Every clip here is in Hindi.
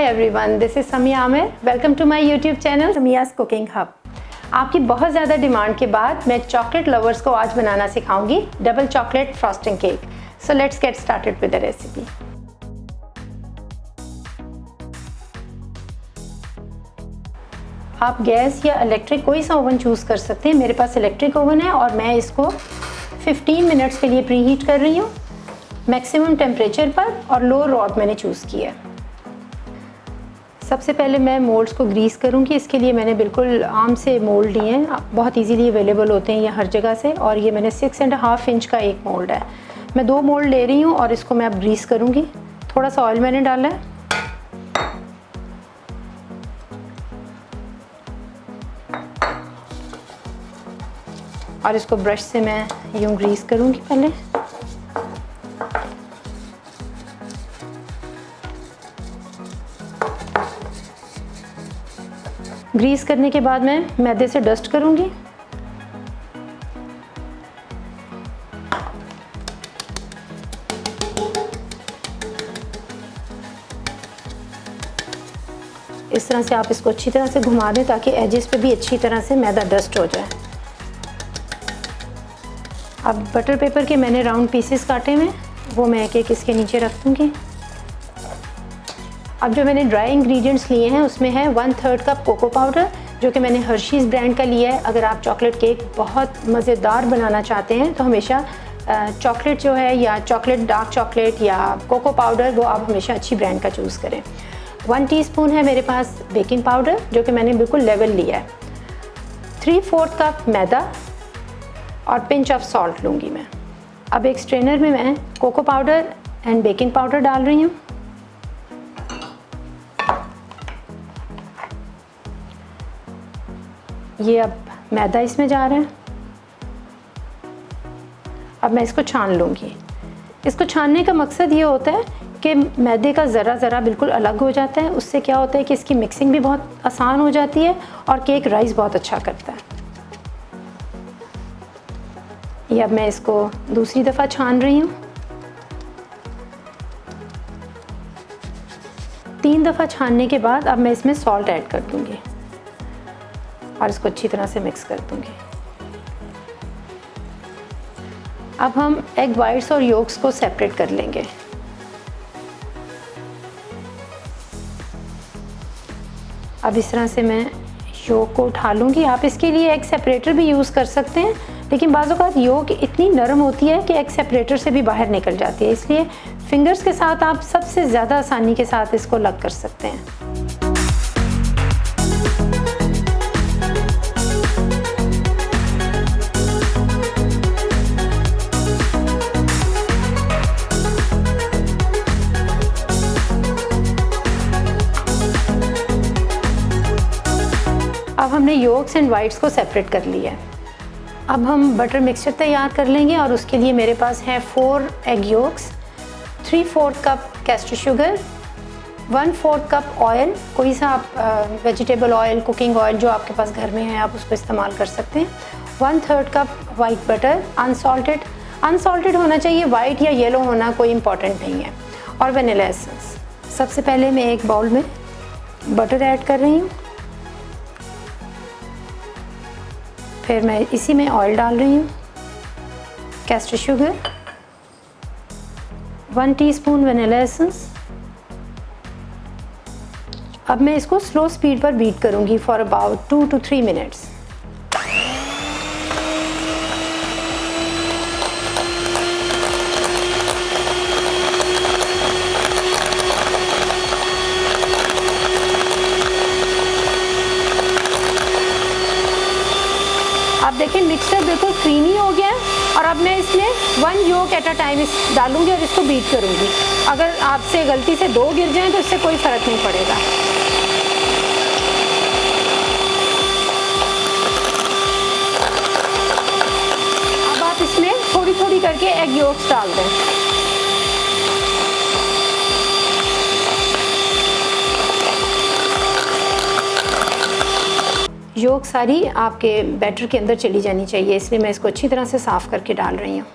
everyone, this is Samia Amir. Welcome to my YouTube channel Samia's Cooking Hub. आपकी बहुत ज़्यादा डिमांड के बाद मैं चॉकलेट लवर्स को आज बनाना सिखाऊंगी double chocolate frosting cake. So let's get started with the recipe. आप गैस या इलेक्ट्रिक कोई सा ओवन चूज़ कर सकते हैं. मेरे पास इलेक्ट्रिक ओवन है और मैं इसको 15 मिनट्स के लिए प्री हीट कर रही हूँ मैक्सिमम टेम्परेचर पर, और लो रॉड मैंने चूज़ किया है. सबसे पहले मैं मोल्ड्स को ग्रीस करूँगी. इसके लिए मैंने बिल्कुल आम से मोल्ड लिए हैं, बहुत इजीली अवेलेबल होते हैं ये हर जगह से. और ये मैंने 6.5 इंच का एक मोल्ड है. मैं 2 मोल्ड ले रही हूँ और इसको मैं अब ग्रीस करूँगी. थोड़ा सा ऑयल मैंने डाला है. और इसको ब्रश से मैं यूँ ग्रीस करूँगी पहले. ग्रीस करने के बाद मैं मैदे से डस्ट करूँगी. इस तरह से आप इसको अच्छी तरह से घुमा दें ताकि एजेस पे भी अच्छी तरह से मैदा डस्ट हो जाए. अब बटर पेपर के मैंने राउंड पीसेस काटे हुए, वो मैं एक एक इसके नीचे रख दूँगी. अब जो मैंने ड्राई इंग्रेडिएंट्स लिए हैं उसमें है 1/3 कप कोको पाउडर, जो कि मैंने हर्शीज़ ब्रांड का लिया है. अगर आप चॉकलेट केक बहुत मज़ेदार बनाना चाहते हैं तो हमेशा चॉकलेट जो है या चॉकलेट डार्क चॉकलेट या कोको पाउडर, वो आप हमेशा अच्छी ब्रांड का चूज़ करें. 1 टीस्पून है मेरे पास बेकिंग पाउडर, जो कि मैंने बिल्कुल लेवल लिया है. 3/4 कप मैदा और पिंच ऑफ सॉल्ट लूँगी मैं. अब एक स्ट्रेनर में मैं cocoa powder and baking powder डाल रही हूँ. ये अब मैदा इसमें जा रहा है. अब मैं इसको छान लूँगी. इसको छानने का मकसद ये होता है कि मैदे का ज़रा बिल्कुल अलग हो जाता है. उससे क्या होता है कि इसकी मिक्सिंग भी बहुत आसान हो जाती है और केक राइस बहुत अच्छा करता है. ये अब मैं इसको दूसरी दफ़ा छान रही हूँ. 3 दफ़ा छानने के बाद अब मैं इसमें सॉल्ट ऐड कर दूँगी और इसको अच्छी तरह से मिक्स कर दूंगी. अब हम एग वाइट्स और योक्स को सेपरेट कर लेंगे. अब इस तरह से मैं योक को उठा लूँगी. आप इसके लिए एग सेपरेटर भी यूज़ कर सकते हैं, लेकिन बाज़ औक़ात योक इतनी नरम होती है कि एग सेपरेटर से भी बाहर निकल जाती है. इसलिए फिंगर्स के साथ आप सबसे ज़्यादा आसानी के साथ इसको अलग कर सकते हैं. अब हमने योक्स एंड वाइट्स को सेपरेट कर लिया है. अब हम बटर मिक्सचर तैयार कर लेंगे और उसके लिए मेरे पास है 4 egg yolks, 3/4 cup castor sugar, 1/4 cup oil. कोई सा आप वेजिटेबल ऑयल, कुकिंग ऑयल जो आपके पास घर में है आप उसको इस्तेमाल कर सकते हैं. 1/3 कप वाइट बटर अनसॉल्टेड होना चाहिए. वाइट या येलो होना कोई इम्पॉर्टेंट नहीं है. और वनीला एसेंस. सबसे पहले मैं एक बाउल में बटर ऐड कर रही हूँ. फिर मैं इसी में ऑयल डाल रही हूँ, castor sugar, 1 teaspoon vanilla essence. अब मैं इसको स्लो स्पीड पर बीट करूँगी फॉर अबाउट 2 to 3 मिनट्स. आप देखें मिक्सचर बिल्कुल क्रीमी हो गया है. और अब मैं इसमें 1 योक एट अ टाइम डालूंगी और इसको बीट करूंगी. अगर आपसे गलती से 2 गिर जाएं तो इससे कोई फ़र्क नहीं पड़ेगा. अब आप इसमें थोड़ी करके एग योक्स डाल दें. योक सारी आपके बैटर के अंदर चली जानी चाहिए, इसलिए मैं इसको अच्छी तरह से साफ़ करके डाल रही हूँ.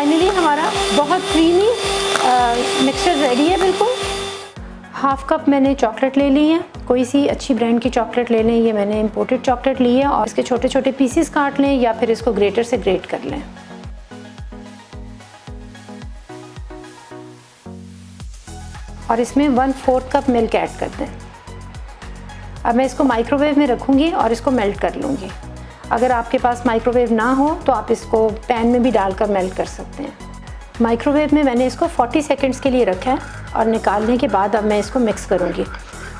फाइनली हमारा बहुत क्रीमी मिक्सचर रेडी है बिल्कुल। हाफ कप मैंने चॉकलेट ले ली है, कोई सी अच्छी ब्रांड की चॉकलेट ले लें, ये मैंने इम्पोर्टेड चॉकलेट ली है, और इसके छोटे छोटे पीसेस काट लें या फिर इसको ग्रेटर से ग्रेट कर लें। और इसमें 1/4 कप मिल्क ऐड कर दें। अब मैं इसको माइक्रोवेव में रखूँगी और इसको मेल्ट कर लूँगी। अगर आपके पास माइक्रोवेव ना हो तो आप इसको पैन में भी डालकर मेल्ट कर सकते हैं। माइक्रोवेव में मैंने इसको 40 सेकंड्स के लिए रखा है और निकालने के बाद अब मैं इसको मिक्स करूँगी।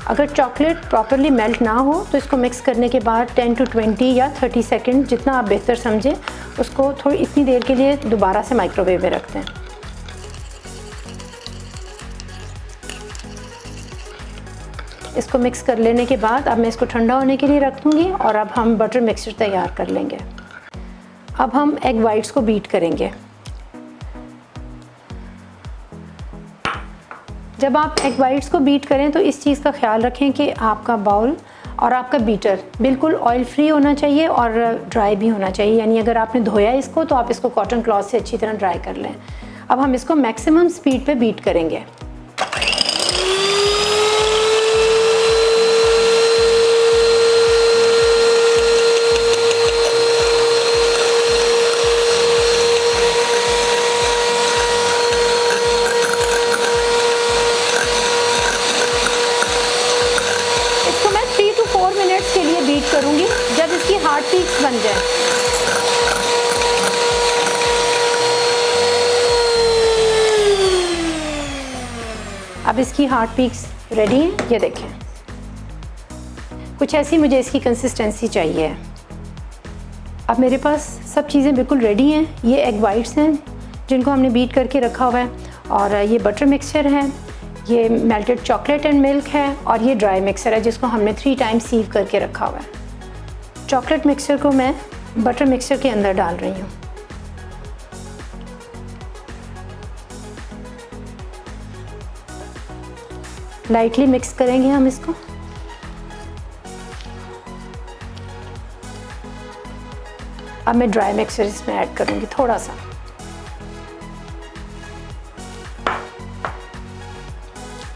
अगर चॉकलेट प्रॉपरली मेल्ट ना हो तो इसको मिक्स करने के बाद 10 to 20 या 30 सेकंड, जितना आप बेहतर समझें, उसको थोड़ी इतनी देर के लिए दोबारा से माइक्रोवेव में रखते हैं। इसको मिक्स कर लेने के बाद अब मैं इसको ठंडा होने के लिए रख दूँगी और अब हम बटर मिक्सचर तैयार कर लेंगे। अब हम एग वाइट्स को बीट करेंगे। जब आप एग वाइट्स को बीट करें तो इस चीज़ का ख्याल रखें कि आपका बाउल और आपका बीटर बिल्कुल ऑयल फ्री होना चाहिए और ड्राई भी होना चाहिए। यानी अगर आपने धोया इसको तो आप इसको कॉटन क्लॉथ से अच्छी तरह ड्राई कर लें। अब हम इसको मैक्सिमम स्पीड पे बीट करेंगे। करूंगी जब इसकी हार्ड पीक्स बन जाए। अब इसकी हार्ड पीक्स रेडी हैं, ये देखें। कुछ ऐसी मुझे इसकी कंसिस्टेंसी चाहिए। अब मेरे पास सब चीज़ें बिल्कुल रेडी हैं। ये एग वाइट्स हैं जिनको हमने बीट करके रखा हुआ है, और ये बटर मिक्सचर है, ये मेल्टेड चॉकलेट एंड मिल्क है, और ये ड्राई मिक्सचर है जिसको हमने 3 टाइम्स सीव करके रखा हुआ है। चॉकलेट मिक्सचर को मैं बटर मिक्सचर के अंदर डाल रही हूँ। लाइटली मिक्स करेंगे हम इसको। अब मैं ड्राई मिक्सचर इसमें ऐड करूँगी थोड़ा सा।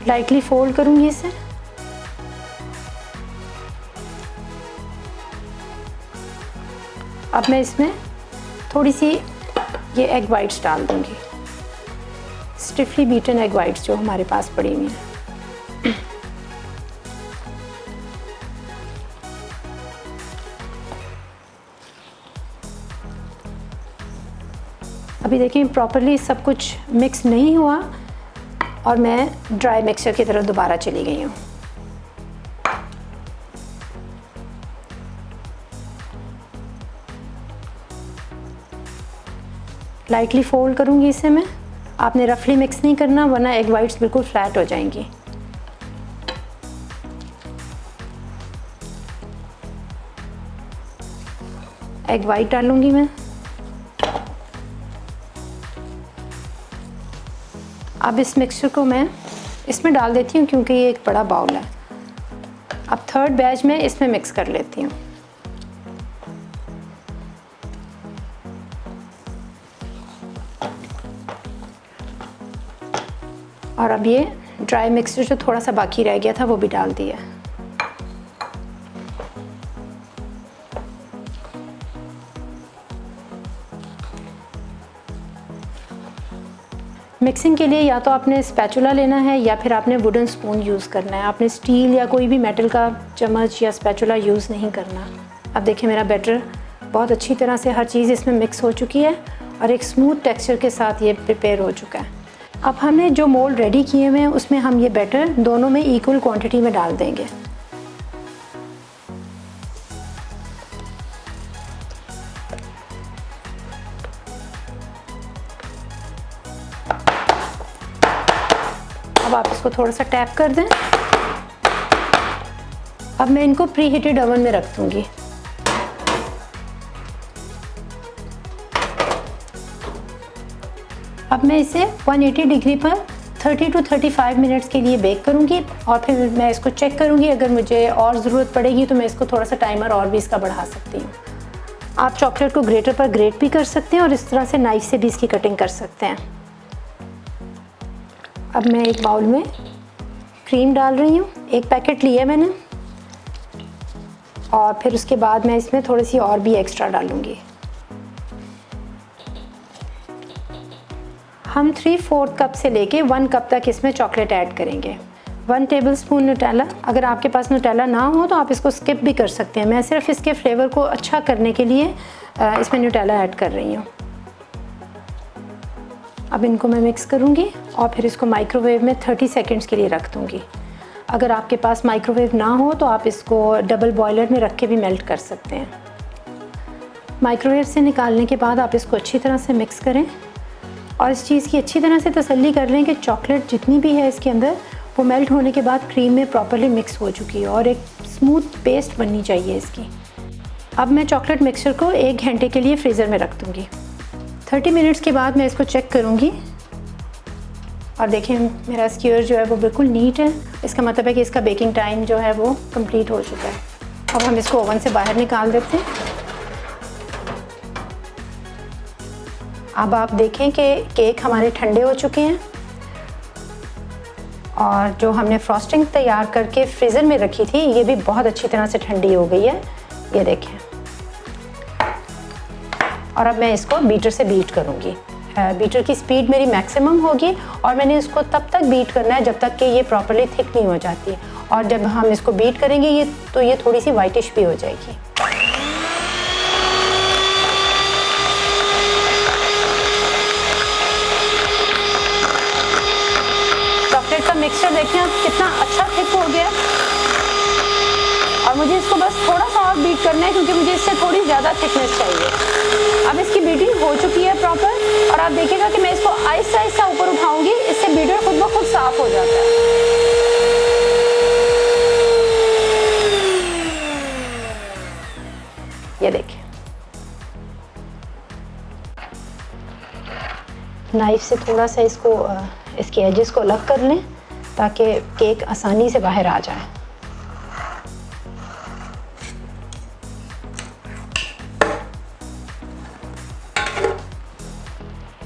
लाइटली फोल्ड करूँगी इसे। अब मैं इसमें थोड़ी सी ये एग वाइट्स डाल दूँगी, स्टिफली बीटन एग वाइट्स जो हमारे पास पड़ी हुई हैं। अभी देखिए प्रॉपरली सब कुछ मिक्स नहीं हुआ और मैं ड्राई मिक्सचर की तरफ दोबारा चली गई हूँ। लाइटली फोल्ड करूँगी इसे मैं। आपने रफली मिक्स नहीं करना वरना एग वाइट्स बिल्कुल फ्लैट हो जाएंगी। एग वाइट डालूंगी मैं। अब इस मिक्सचर को मैं इसमें डाल देती हूँ क्योंकि ये एक बड़ा बाउल है। अब थर्ड बैच में इसमें मिक्स कर लेती हूँ। और अब ये ड्राई मिक्सचर जो थोड़ा सा बाकी रह गया था वो भी डाल दिया। मिक्सिंग के लिए या तो आपने स्पैचुला लेना है या फिर आपने वुडन स्पून यूज़ करना है। आपने स्टील या कोई भी मेटल का चम्मच या स्पैचुला यूज़ नहीं करना। अब देखिए मेरा बैटर बहुत अच्छी तरह से हर चीज़ इसमें मिक्स हो चुकी है और एक स्मूथ टेक्सचर के साथ ये प्रिपेयर हो चुका है। अब हमने जो मोल्ड रेडी किए हुए हैं उसमें हम ये बैटर दोनों में इक्वल क्वांटिटी में डाल देंगे। अब आप इसको थोड़ा सा टैप कर दें। अब मैं इनको प्री हीटेड ओवन में रख दूंगी। अब मैं इसे 180 डिग्री पर 30 to 35 मिनट्स के लिए बेक करूंगी और फिर मैं इसको चेक करूंगी। अगर मुझे और ज़रूरत पड़ेगी तो मैं इसको थोड़ा सा टाइमर और भी इसका बढ़ा सकती हूँ। आप चॉकलेट को ग्रेटर पर ग्रेट भी कर सकते हैं और इस तरह से नाइफ से भी इसकी कटिंग कर सकते हैं। अब मैं एक बाउल में क्रीम डाल रही हूँ, 1 पैकेट लिया मैंने, और फिर उसके बाद मैं इसमें थोड़ी सी और भी एक्स्ट्रा डालूँगी। हम 3/4 कप से लेके 1 कप तक इसमें चॉकलेट ऐड करेंगे। 1 टेबलस्पून न्यूटेला। अगर आपके पास न्यूटेला ना हो तो आप इसको स्किप भी कर सकते हैं। मैं सिर्फ इसके फ्लेवर को अच्छा करने के लिए इसमें न्यूटेला ऐड कर रही हूँ। अब इनको मैं मिक्स करूँगी और फिर इसको माइक्रोवेव में 30 सेकंड्स के लिए रख दूँगी। अगर आपके पास माइक्रोवेव ना हो तो आप इसको डबल बॉयलर में रख के भी मेल्ट कर सकते हैं। माइक्रोवेव से निकालने के बाद आप इसको अच्छी तरह से मिक्स करें और इस चीज़ की अच्छी तरह से तसल्ली कर लें कि चॉकलेट जितनी भी है इसके अंदर वो मेल्ट होने के बाद क्रीम में प्रॉपर्ली मिक्स हो चुकी है और एक स्मूथ पेस्ट बननी चाहिए इसकी। अब मैं चॉकलेट मिक्सचर को 1 घंटे के लिए फ्रीज़र में रख दूँगी। 30 मिनट्स के बाद मैं इसको चेक करूँगी और देखें मेरा स्क्यूअर जो है वो बिल्कुल नीट है। इसका मतलब है कि इसका बेकिंग टाइम जो है वो कंप्लीट हो चुका है। अब हम इसको ओवन से बाहर निकाल देते हैं। अब आप देखें कि केक हमारे ठंडे हो चुके हैं और जो हमने फ्रॉस्टिंग तैयार करके फ्रीज़र में रखी थी ये भी बहुत अच्छी तरह से ठंडी हो गई है, ये देखें। और अब मैं इसको बीटर से बीट करूँगी। बीटर की स्पीड मेरी मैक्सिमम होगी और मैंने इसको तब तक बीट करना है जब तक कि ये प्रॉपर्ली थिक नहीं हो जाती। और जब हम इसको बीट करेंगे ये थोड़ी सी वाइटिश भी हो जाएगी। चॉकलेट का मिक्सचर देखें अब कितना अच्छा थिक हो गया और मुझे इसको बस थोड़ा सा और बीट करना है क्योंकि मुझे इससे थोड़ी ज़्यादा थिकनेस चाहिए। अब इसकी बीटिंग हो चुकी है प्रॉपर और आप देखिएगा कि मैं इसको आहिस्ता आहिस्ता ऊपर उठाऊंगी, इससे बीटर खुद ब खुद साफ हो जाता है। ये देखिए, नाइफ से थोड़ा सा इसको इसके एजेस को अलग कर लें ताकि केक आसानी से बाहर आ जाए।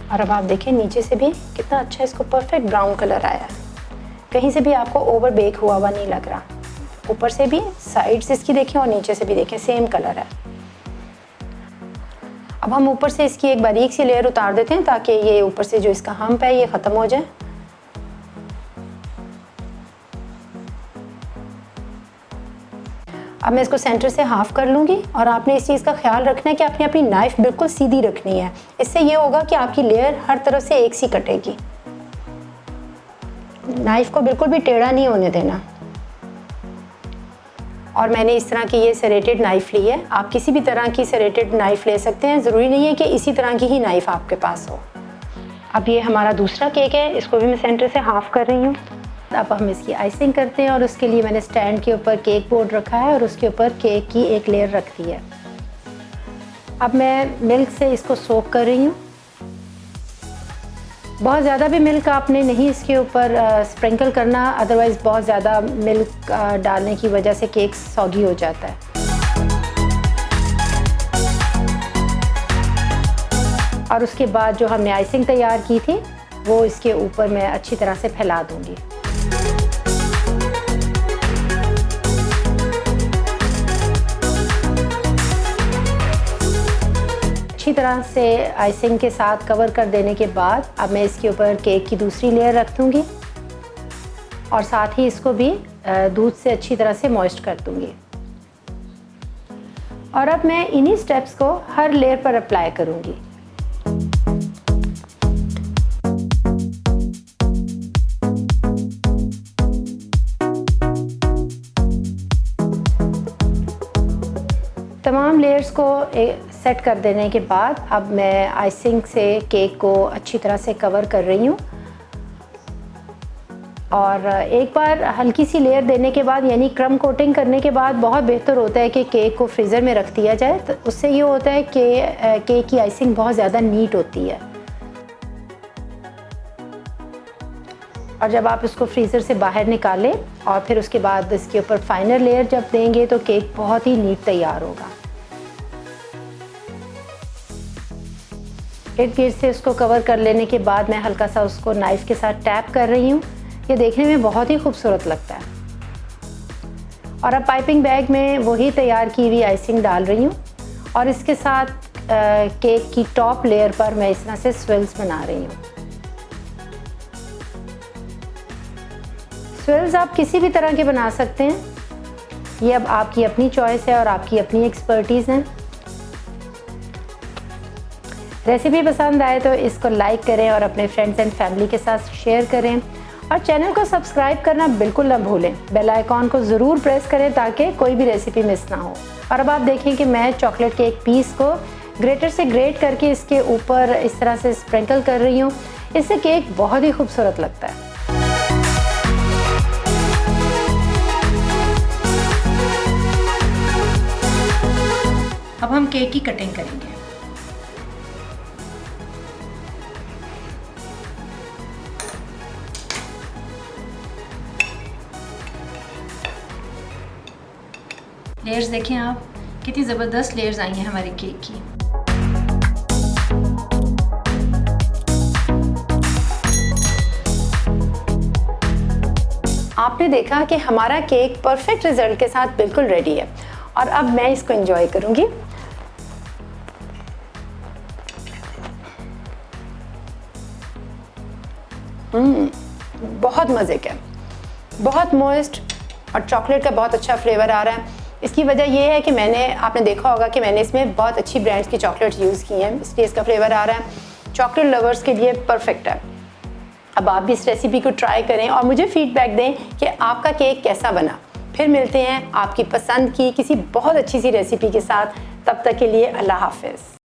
और अब आप देखें नीचे से भी कितना अच्छा इसको परफेक्ट ब्राउन कलर आया है। कहीं से भी आपको ओवर बेक हुआ हुआ नहीं लग रहा। ऊपर से भी साइड्स इसकी देखें और नीचे से भी देखें सेम कलर है। अब हम ऊपर से इसकी एक बारीक सी लेयर उतार देते हैं ताकि ये ऊपर से जो इसका हम्प है ये ख़त्म हो जाए। अब मैं इसको सेंटर से हाफ कर लूँगी और आपने इस चीज़ का ख्याल रखना है कि आपने अपनी नाइफ़ बिल्कुल सीधी रखनी है। इससे ये होगा कि आपकी लेयर हर तरफ से एक सी कटेगी। नाइफ़ को बिल्कुल भी टेढ़ा नहीं होने देना। और मैंने इस तरह की ये सेरेटेड नाइफ़ ली है। आप किसी भी तरह की सेरेटेड नाइफ़ ले सकते हैं, ज़रूरी नहीं है कि इसी तरह की ही नाइफ़ आपके पास हो। अब ये हमारा दूसरा केक है, इसको भी मैं सेंटर से हाफ कर रही हूँ। अब हम इसकी आइसिंग करते हैं और उसके लिए मैंने स्टैंड के ऊपर केक बोर्ड रखा है और उसके ऊपर केक की एक लेयर रख दी है। अब मैं मिल्क से इसको सोक कर रही हूँ। बहुत ज़्यादा भी मिल्क आपने नहीं इसके ऊपर स्प्रिंकल करना, अदरवाइज़ बहुत ज़्यादा मिल्क डालने की वजह से केक सॉगी हो जाता है। और उसके बाद जो हमने आइसिंग तैयार की थी वो इसके ऊपर मैं अच्छी तरह से फैला दूँगी। अच्छी तरह से आइसिंग के साथ कवर कर देने के बाद अब मैं इसके ऊपर केक की दूसरी लेयर रख दूँगी और साथ ही इसको भी दूध से अच्छी तरह से मॉइस्ट कर दूँगी। और अब मैं इन्हीं स्टेप्स को हर लेयर पर अप्लाई करूँगी। तमाम लेयर्स को सेट कर देने के बाद अब मैं आइसिंग से केक को अच्छी तरह से कवर कर रही हूँ। और एक बार हल्की सी लेयर देने के बाद यानी क्रम कोटिंग करने के बाद बहुत बेहतर होता है कि केक को फ्रीज़र में रख दिया जाए। तो उससे ये होता है कि केक की आइसिंग बहुत ज़्यादा नीट होती है। और जब आप इसको फ्रीज़र से बाहर निकालें और फिर उसके बाद इसके ऊपर फाइनल लेयर जब देंगे तो केक बहुत ही नीट तैयार होगा। इर्द गिर्द से उसको कवर कर लेने के बाद मैं हल्का सा उसको नाइफ़ के साथ टैप कर रही हूँ। ये देखने में बहुत ही खूबसूरत लगता है। और अब पाइपिंग बैग में वही तैयार की हुई आइसिंग डाल रही हूँ और इसके साथ केक की टॉप लेयर पर मैं इस तरह से स्विल्स बना रही हूँ। स्विल्स आप किसी भी तरह के बना सकते हैं, ये अब आपकी अपनी चॉइस है और आपकी अपनी एक्सपर्टीज़ है। रेसिपी पसंद आए तो इसको लाइक करें और अपने फ्रेंड्स एंड फैमिली के साथ शेयर करें और चैनल को सब्सक्राइब करना बिल्कुल ना भूलें। बेल आइकॉन को ज़रूर प्रेस करें ताकि कोई भी रेसिपी मिस ना हो। और अब आप देखें कि मैं चॉकलेट केक पीस को ग्रेटर से ग्रेट करके इसके ऊपर इस तरह से स्प्रिंकल कर रही हूँ। इससे केक बहुत ही खूबसूरत लगता है। अब हम केक की कटिंग करेंगे। लेयर्स देखें आप, कितनी ज़बरदस्त लेयर्स आई हैं हमारे केक की। आपने देखा कि हमारा केक परफेक्ट रिजल्ट के साथ बिल्कुल रेडी है और अब मैं इसको एंजॉय करूंगी। बहुत मज़े का, बहुत मॉइस्ट और चॉकलेट का बहुत अच्छा फ्लेवर आ रहा है। इसकी वजह यह है कि आपने देखा होगा कि मैंने इसमें बहुत अच्छी ब्रांड्स की चॉकलेट्स यूज़ की हैं, इसलिए इसका फ्लेवर आ रहा है। चॉकलेट लवर्स के लिए परफेक्ट है। अब आप भी इस रेसिपी को ट्राई करें और मुझे फीडबैक दें कि आपका केक कैसा बना। फिर मिलते हैं आपकी पसंद की किसी बहुत अच्छी सी रेसिपी के साथ। तब तक के लिए अल्लाह हाफ़िज़।